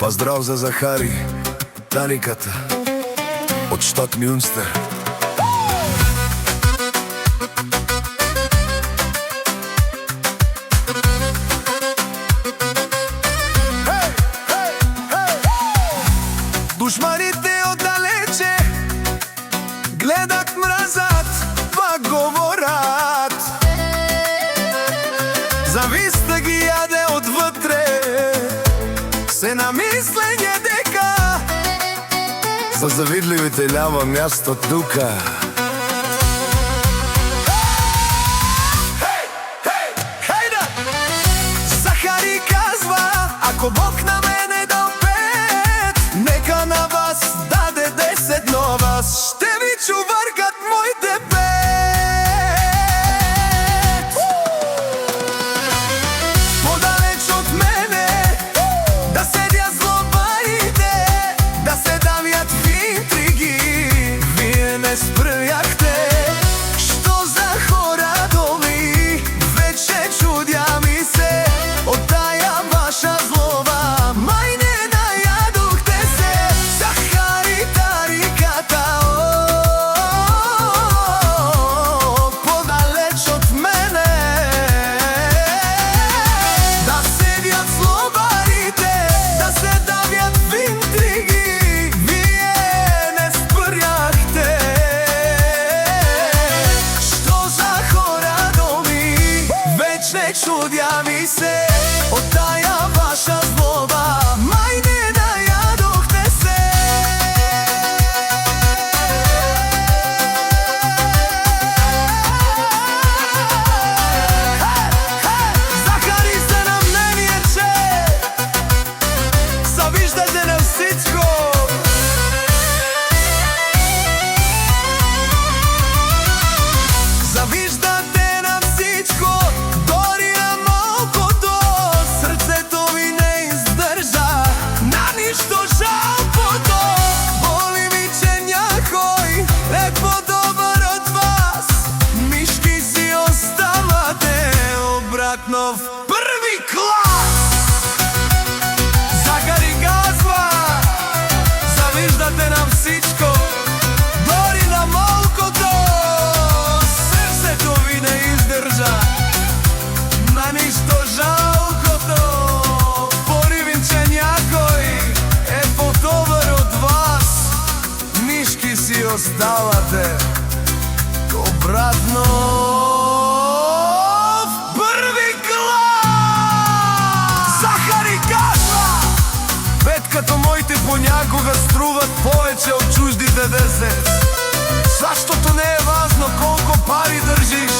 Поздрав за Захари, Тариката од штат Мюнстер. Душманите оддалече гледат, мразат, па говорат. Зависта ги јаде одвътре, се намислење дека за завидливите лява място тука. Захари казва, ако Бог на мене дал 5, нека на вас даде 10, но вас ще ви чуваркат моите 5. Подалеч от мене да седят злобарите, да се давят в интриги. Вие не спряхте, що за хора доли, вече чудя ми се от тая ваша злоба. Май не наядохте се, Захари, Тариката, подалеч от мене да седят злобарите, да се давят в интриги. Вие не спряхте, що за хора доли, вече чудя ми се от тая ваша злоба. Май не наядохте се. Захари се на мнение, че завиждате на всичко. Завиждате на всичко, дори на малкото. Срцето ви не издържа на нищо жалкото. Боли ми, че някой е по-добър от вас. Мишки си оставате обратно в първи клас. Захари казва, завиждате на всичко, дори на малкото. Сърцето ви не издържа на нищо жалкото. Поривим, че някой е по-добър от вас. Мишки си оставате обратно в първи клас. Захари казва, 5 като моите понякога струват повече от чуждите 10. Защото не е важно колко пари държиш,